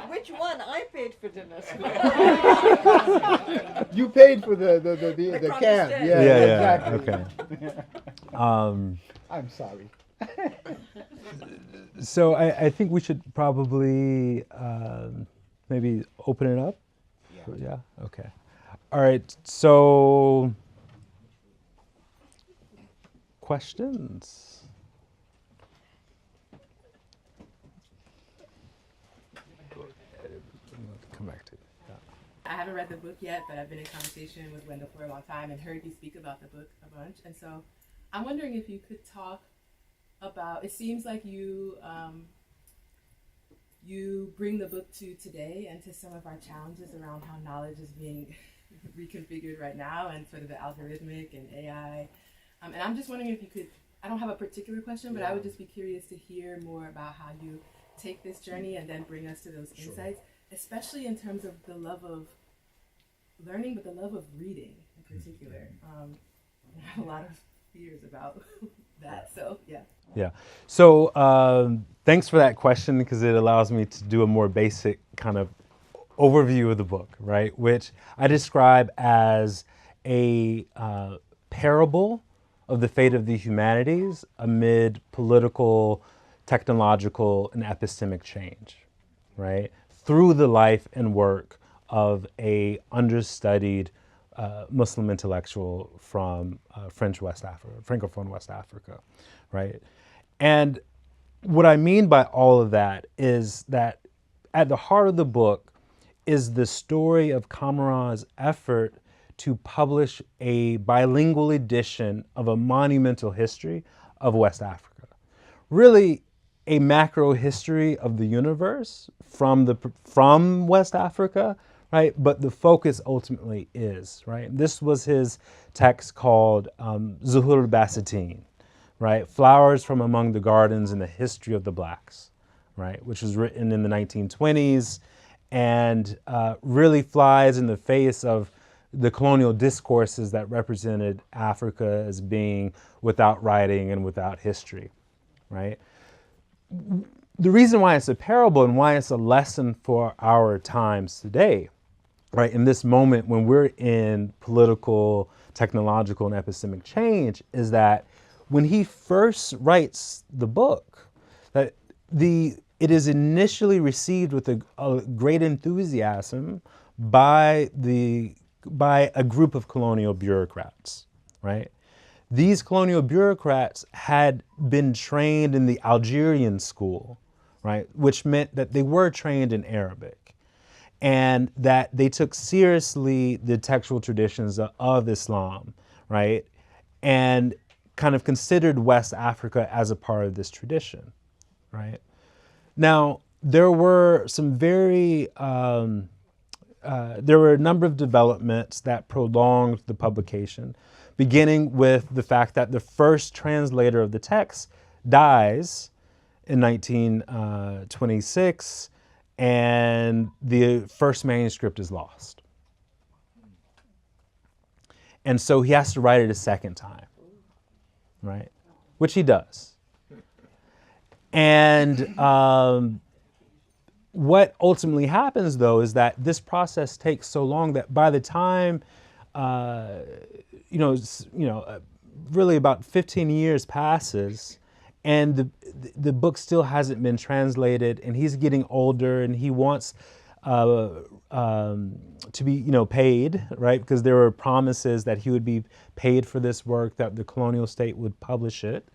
Which one? I paid for dinner. You paid for the cab. Yeah. Exactly. Okay. I'm sorry. So I think we should probably maybe open it up. Yeah. Okay. All right. So questions. Come back to it. Yeah. I haven't read the book yet, but I've been in conversation with Wendell for a long time and heard you speak about the book a bunch. And so I'm wondering if you could talk about, it seems like you bring the book to today and to some of our challenges around how knowledge is being reconfigured right now and sort of the algorithmic and AI. And I'm just wondering if you could, I don't have a particular question, but I would just be curious to hear more about how you take this journey and then bring us to those insights, especially in terms of the love of learning, but the love of reading in particular. I have a lot of fears about that, so yeah. Yeah. So thanks for that question, because it allows me to do a more basic kind of overview of the book, right? Which I describe as a parable of the fate of the humanities amid political, technological, and epistemic change, right? Through the life and work of a understudied Muslim intellectual from French West Africa, Francophone West Africa, right? And what I mean by all of that is that at the heart of the book is the story of Kamara's effort to publish a bilingual edition of a monumental history of West Africa. Really a macro history of the universe from West Africa, right? But the focus ultimately is, right? This was his text called Zuhur Bassatin, right? Flowers from Among the Gardens in the History of the Blacks, right? Which was written in the 1920s and really flies in the face of the colonial discourses that represented Africa as being without writing and without history, right? The reason why it's a parable and why it's a lesson for our times today, right, in this moment when we're in political, technological, and epistemic change, is that when he first writes the book, that it is initially received with a great enthusiasm by a group of colonial bureaucrats, right? These colonial bureaucrats had been trained in the Algerian school, right? Which meant that they were trained in Arabic and that they took seriously the textual traditions of Islam, right? And kind of considered West Africa as a part of this tradition, right? Now, there were some there were a number of developments that prolonged the publication, beginning with the fact that the first translator of the text dies in 1926, and the first manuscript is lost. And so he has to write it a second time, right? Which he does. And what ultimately happens, though, is that this process takes so long that by the time, really about 15 years passes, and the book still hasn't been translated, and he's getting older, and he wants to be, paid, right? Because there were promises that he would be paid for this work, that the colonial state would publish it.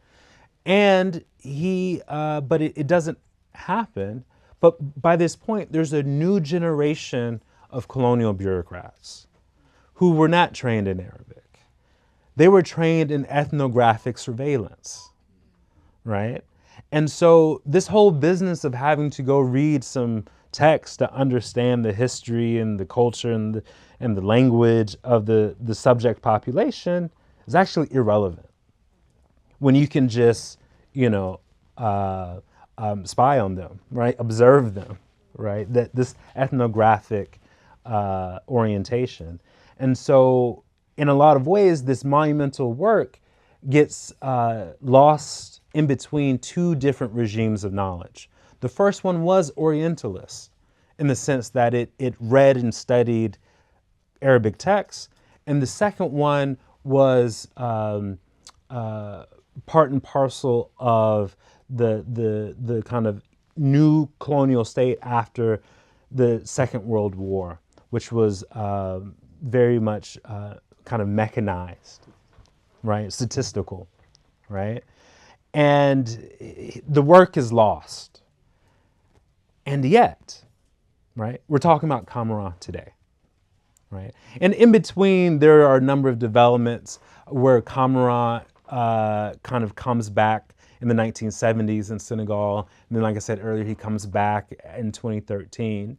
And but it doesn't happen. But by this point, there's a new generation of colonial bureaucrats who were not trained in Arabic. They were trained in ethnographic surveillance, right? And so this whole business of having to go read some text to understand the history and the culture and the language of the subject population is actually irrelevant when you can just, spy on them, right? Observe them, right? That this ethnographic orientation. And so in a lot of ways, this monumental work gets lost in between two different regimes of knowledge. The first one was Orientalist, in the sense that it read and studied Arabic texts. And the second one was part and parcel of the kind of new colonial state after the Second World War, which was very much kind of mechanized, right? Statistical, right? And the work is lost. And yet, right, we're talking about Kamara today, right? And in between, there are a number of developments where Kamara kind of comes back in the 1970s in Senegal. And then, like I said earlier, he comes back in 2013.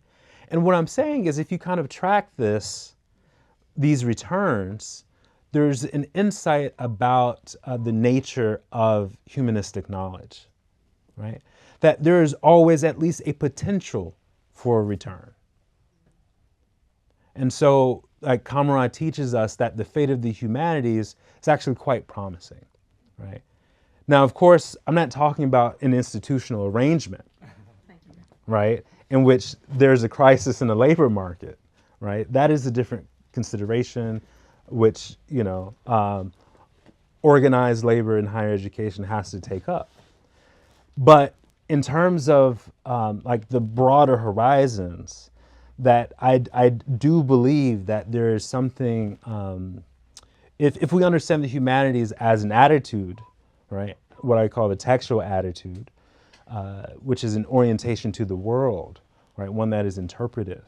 And what I'm saying is, if you kind of track these returns, there's an insight about the nature of humanistic knowledge, right? That there is always at least a potential for a return. And so, like Kamara teaches us that the fate of the humanities is actually quite promising, right? Now, of course, I'm not talking about an institutional arrangement, right, in which there's a crisis in the labor market, right? That is a different consideration, which, organized labor in higher education has to take up. But in terms of like the broader horizons, that I do believe that there is something, if we understand the humanities as an attitude, right, what I call the textual attitude, which is an orientation to the world, right, one that is interpretive,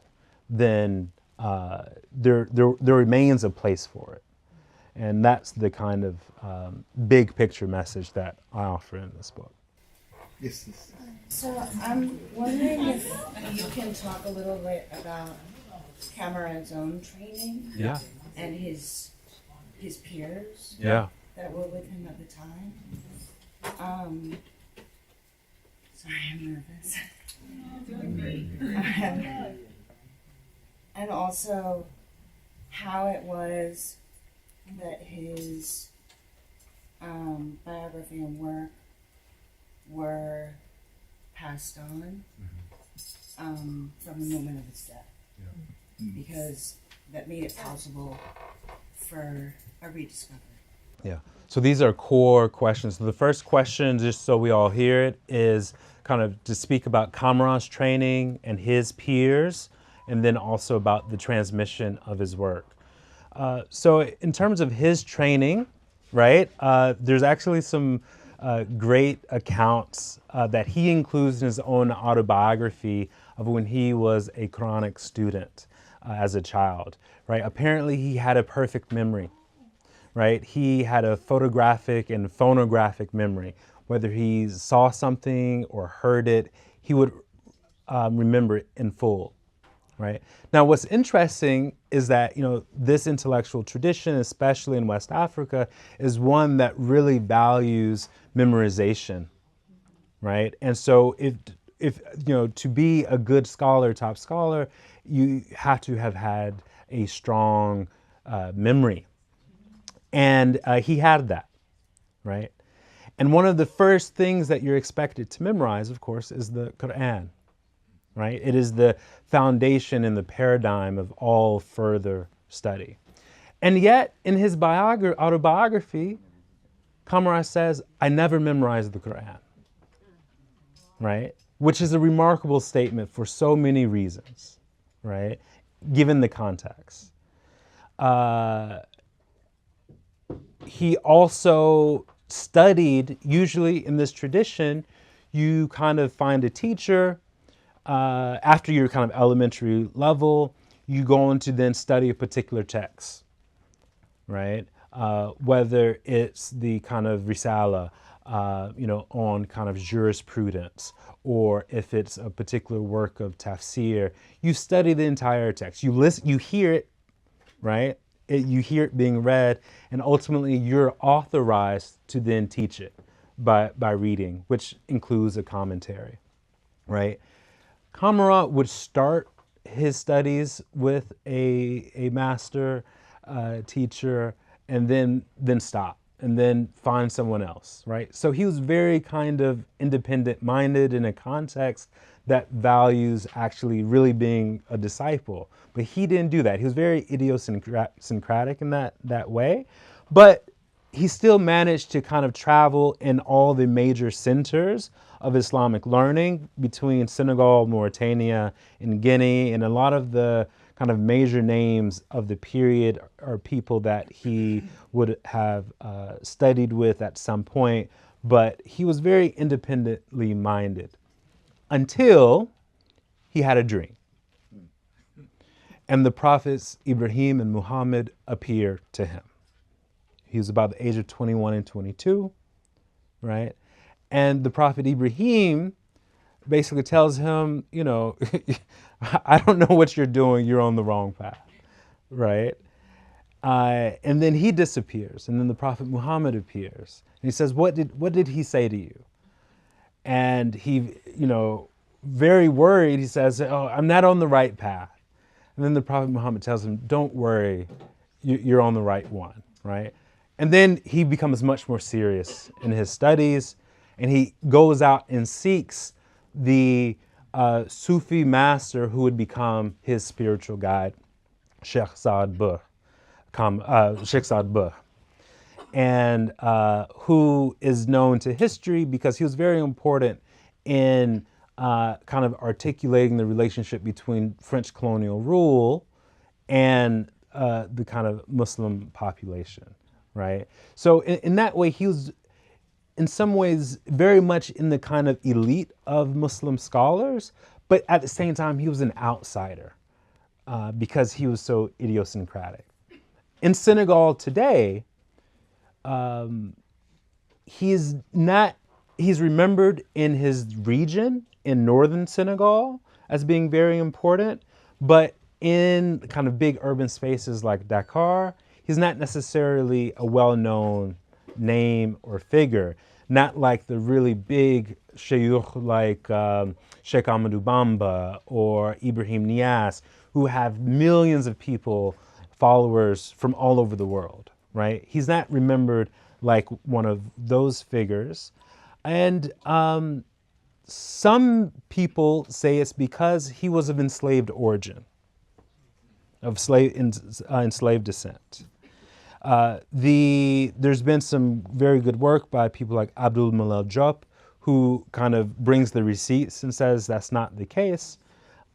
then there remains a place for it. And that's the kind of big picture message that I offer in this book. Yes. So I'm wondering if you can talk a little bit about Kamara's own training and his peers that were with him at the time. Sorry, I'm nervous. And also how it was that his biography and work were passed on from the moment of his death, because that made it possible for a rediscovery. Yeah. So these are core questions. So the first question, just so we all hear it, is kind of to speak about Kamara's training and his peers, and then also about the transmission of his work. So in terms of his training, right, there's actually some great accounts that he includes in his own autobiography of when he was a Quranic student as a child, right? Apparently he had a perfect memory, right? He had a photographic and phonographic memory. Whether he saw something or heard it, he would remember it in full, right? Now, what's interesting is that, this intellectual tradition, especially in West Africa, is one that really values memorization, right? And so if to be a good scholar, top scholar, you have to have had a strong memory. And he had that, right? And one of the first things that you're expected to memorize, of course, is the Quran, right? It is the foundation and the paradigm of all further study. And yet, in his autobiography, Kamara says, I never memorized the Quran, right? Which is a remarkable statement for so many reasons, right? Given the context. He also studied, usually in this tradition, you kind of find a teacher. After your kind of elementary level, you go on to then study a particular text, right? Whether it's the kind of Risala, on kind of jurisprudence, or if it's a particular work of tafsir, you study the entire text. You listen, you hear it, right? You hear it being read, and ultimately you're authorized to then teach it by reading, which includes a commentary, right? Kamara would start his studies with a master teacher, and then stop, and then find someone else, right? So he was very kind of independent-minded in a context that values actually really being a disciple. But he didn't do that. He was very idiosyncratic in that way. But he still managed to kind of travel in all the major centers of Islamic learning between Senegal, Mauritania, and Guinea, and a lot of the kind of major names of the period are people that he would have studied with at some point, but he was very independently minded until he had a dream. And the prophets Ibrahim and Muhammad appear to him. He was about the age of 21 and 22, right? And the prophet Ibrahim basically tells him, I don't know what you're doing, you're on the wrong path, right? And then he disappears, and then the prophet Muhammad appears. And he says, what did he say to you? And he, very worried, he says, oh, I'm not on the right path. And then the prophet Muhammad tells him, don't worry, you're on the right one, right? And then he becomes much more serious in his studies, and he goes out and seeks the Sufi master who would become his spiritual guide, Shaykh Saad Buh, and who is known to history because he was very important in kind of articulating the relationship between French colonial rule and the kind of Muslim population, right? So in that way, he was in some ways very much in the kind of elite of Muslim scholars, but at the same time, he was an outsider because he was so idiosyncratic. In Senegal today, he's remembered in his region in northern Senegal as being very important, but in kind of big urban spaces like Dakar, he's not necessarily a well-known name or figure, not like the really big shaykh like Sheikh Amadou Bamba or Ibrahim Niasse, who have millions of people, followers from all over the world, right? He's not remembered like one of those figures. And some people say it's because he was of enslaved origin, of enslaved descent. There's been some very good work by people like Abdul Malal Diop, who kind of brings the receipts and says that's not the case.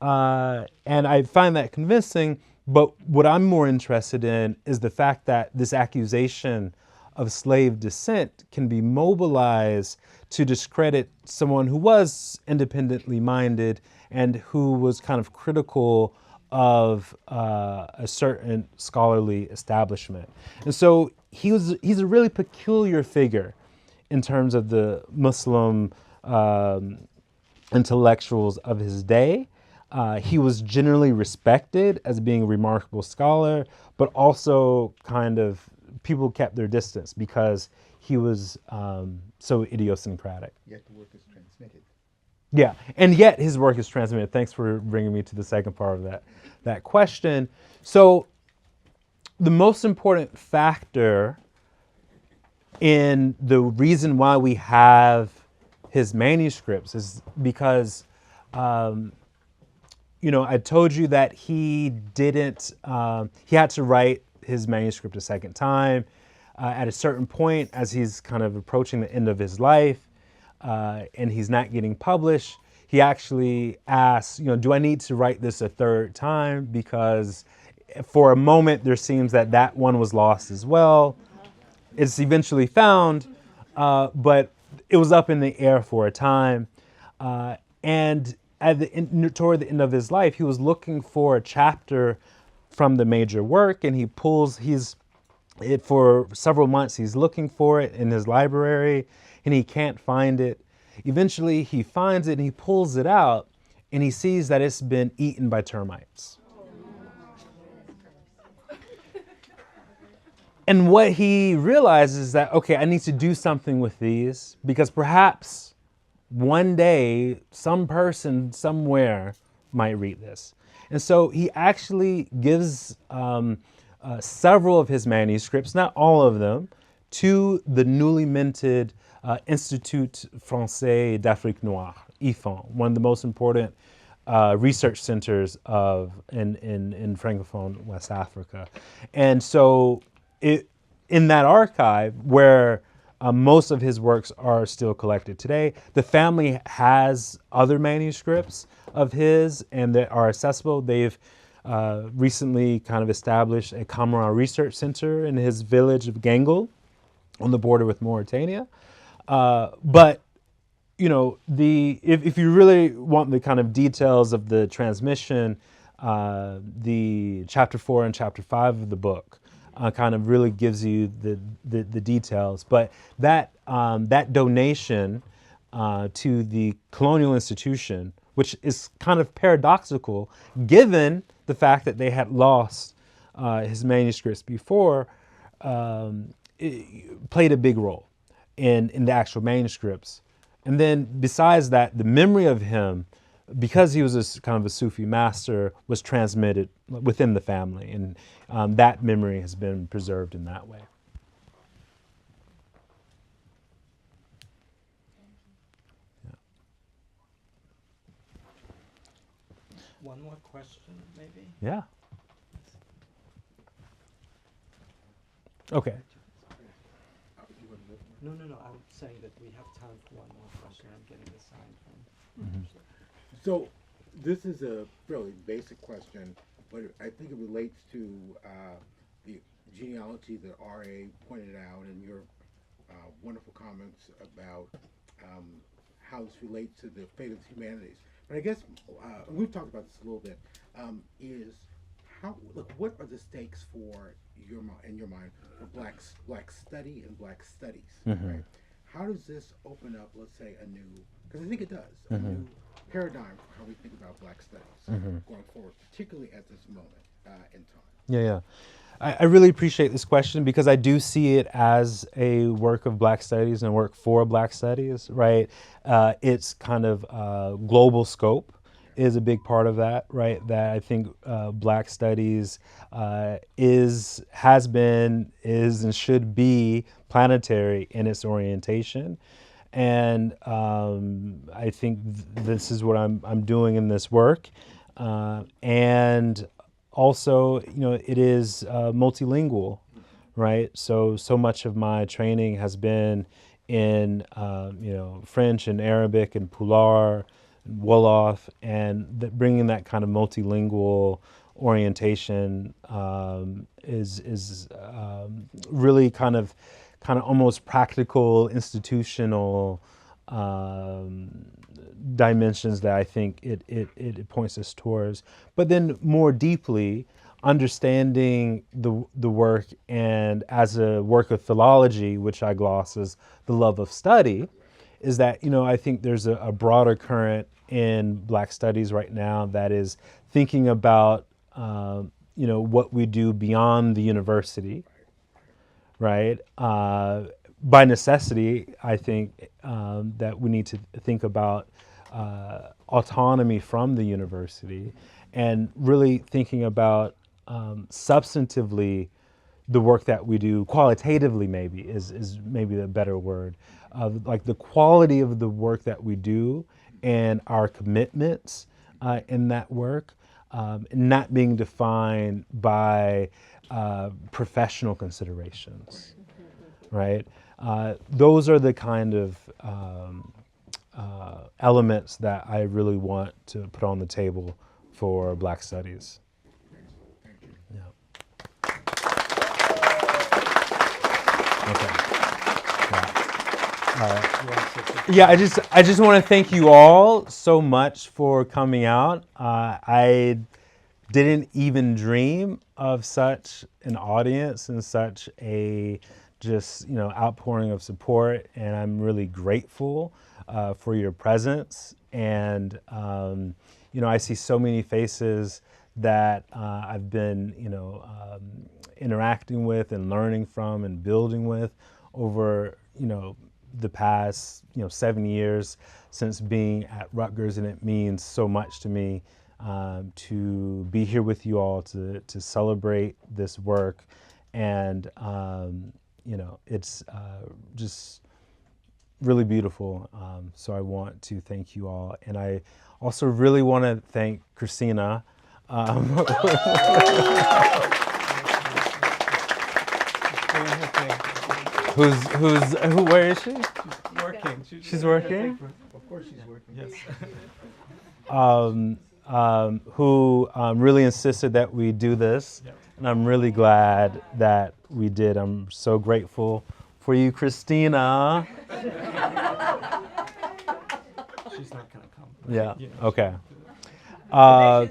And I find that convincing, but what I'm more interested in is the fact that this accusation of slave descent can be mobilized to discredit someone who was independently minded and who was kind of critical of a certain scholarly establishment. And so he's a really peculiar figure in terms of the Muslim intellectuals of his day. He was generally respected as being a remarkable scholar, but also kind of people kept their distance because he was so idiosyncratic. Yet the work is transmitted. Yeah, and yet his work is transmitted. Thanks for bringing me to the second part of that question. So the most important factor in the reason why we have his manuscripts is because, I told you that he didn't, he had to write his manuscript a second time. At a certain point, as he's kind of approaching the end of his life, and he's not getting published, he actually asks, do I need to write this a third time? Because for a moment, there seems that one was lost as well. It's eventually found, but it was up in the air for a time. And toward the end of his life, he was looking for a chapter from the major work, and for several months, he's looking for it in his library, and he can't find it. Eventually, he finds it, and he pulls it out, and he sees that it's been eaten by termites. And what he realizes is that, okay, I need to do something with these, because perhaps one day, some person somewhere might read this. And so he actually gives several of his manuscripts, not all of them, to the newly minted Institut Français d'Afrique Noire, IFAN, one of the most important research centers in Francophone West Africa. And so in that archive, where most of his works are still collected today, the family has other manuscripts of his and that are accessible. They've recently kind of established a Kamara research center in his village of Gangel on the border with Mauritania. But if you really want the kind of details of the transmission, the chapter 4 and chapter 5 of the book kind of really gives you the details. But that donation to the colonial institution, which is kind of paradoxical given the fact that they had lost his manuscripts before, it played a big role in the actual manuscripts. And then besides that, the memory of him, because he was kind of a Sufi master, was transmitted within the family. And that memory has been preserved in that way. One more question, maybe? Yeah. Okay. No. I'm saying that we have time for one more question. I'm getting a sign from. So this is a fairly basic question, but I think it relates to the genealogy that R.A. pointed out and your wonderful comments about how this relates to the fate of the humanities. But I guess we've talked about this a little bit. Is how what are the stakes for in your mind for black study and black studies? Mm-hmm. Right? How does this open up, let's say, a new? Because I think it does a new paradigm for how we think about black studies going forward, particularly at this moment in time. Yeah. I really appreciate this question because I do see it as a work of black studies and a work for black studies, right? It's kind of global scope is a big part of that, right? That I think black studies has been, is, and should be planetary in its orientation. And I think this is what I'm doing in this work. And also, it is multilingual, right? So much of my training has been in French and Arabic and Pular and Wolof, and bringing that kind of multilingual orientation is really kind of almost practical institutional dimensions that I think it points us towards. But then more deeply, understanding the work, and as a work of philology, which I gloss as the love of study, is that, I think there's a broader current in Black studies right now that is thinking about, what we do beyond the university, right? By necessity, I think that we need to think about autonomy from the university, and really thinking about substantively the work that we do, qualitatively maybe is maybe the better word, of like the quality of the work that we do and our commitments in that work, not being defined by professional considerations, right? Those are the kind of elements that I really want to put on the table for Black studies. Yeah. Okay. Yeah, I just want to thank you all so much for coming out. I didn't even dream of such an audience and such a outpouring of support, and I'm really grateful for your presence. And I see so many faces that I've been interacting with and learning from and building with over the past 7 years since being at Rutgers, and it means so much to me to be here with you all to celebrate this work. And it's just really beautiful. So I want to thank you all, and I also really want to thank Christina. Where is she? Working. She's working? Of course she's working. Yes. Who really insisted that we do this. Yep. And I'm really glad that we did. I'm so grateful for you, Christina. She's not going to come. Yeah, You know, okay.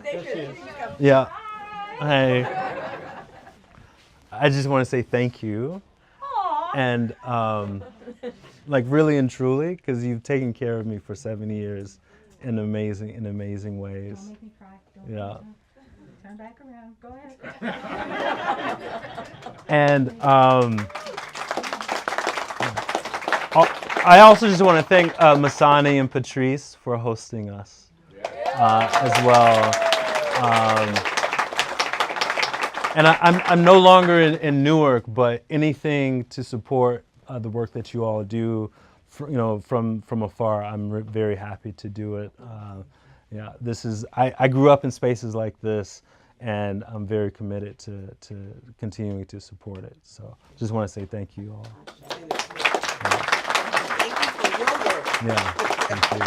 They should come. Yeah. I just want to say thank you. And really and truly, because you've taken care of me for 7 years in amazing ways. Don't make me cry. Yeah. Turn back around. Go ahead. And I also just want to thank Masani and Patrice for hosting us as well. And I'm no longer in Newark, but anything to support the work that you all do, from afar, I'm very happy to do it. This is I grew up in spaces like this, and I'm very committed to continuing to support it. So just want to say thank you all. Thank you for your work. Yeah, thank you.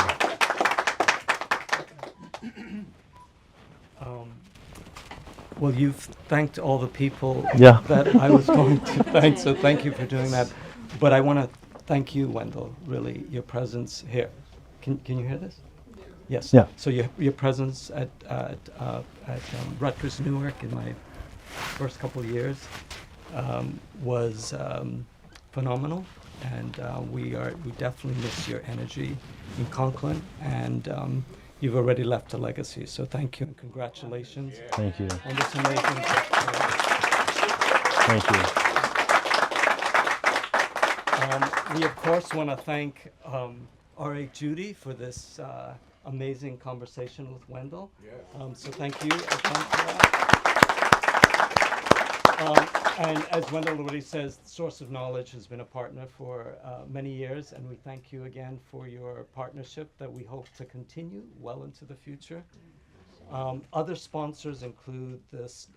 Well, you've thanked all the people Yeah. that I was going to thank, so thank you for doing that. But I want to thank you, Wendell, really, your presence here. Can you hear this? Yes. Yeah. So your presence at Rutgers-Newark in my first couple of years was phenomenal, and we definitely miss your energy in Conklin, and you've already left a legacy. So thank you and congratulations. Thank you. On this amazing. Thank you. We of course want to thank R.A. Judy for this amazing conversation with Wendell. So thank you again for that. And as Wendell already says, Source of Knowledge has been a partner for many years, and we thank you again for your partnership that we hope to continue well into the future. Other sponsors include this,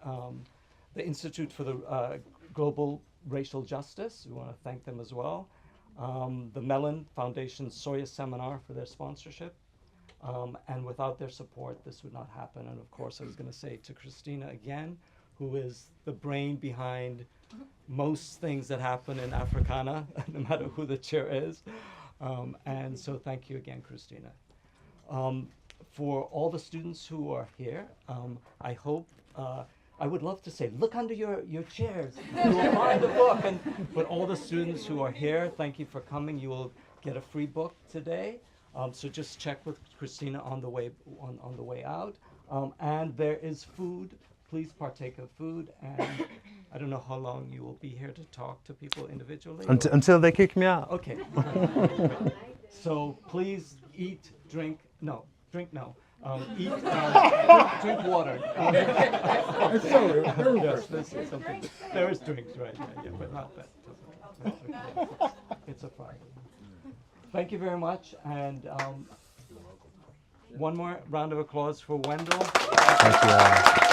the Institute for the Global racial justice. We want to thank them as well. The Mellon Foundation Soya Seminar for their sponsorship. And without their support, this would not happen. And of course, I was going to say to Christina again, who is the brain behind most things that happen in Africana, no matter who the chair is. And so thank you again, Christina. For all the students who are here, I hope, I would love to say, look under your chairs, you will find a book. But all the students who are here, thank you for coming. You will get a free book today. So just check with Christina on the way out. And there is food. Please partake of food. And I don't know how long you will be here to talk to people individually. Until they kick me out. Okay. So please eat, drink. No, drink no. Eat, drink water. Yes, this is something. There is drinks, right? Yeah, but not that. It's a Friday. Thank you very much, and one more round of applause for Wendell. Thank you all.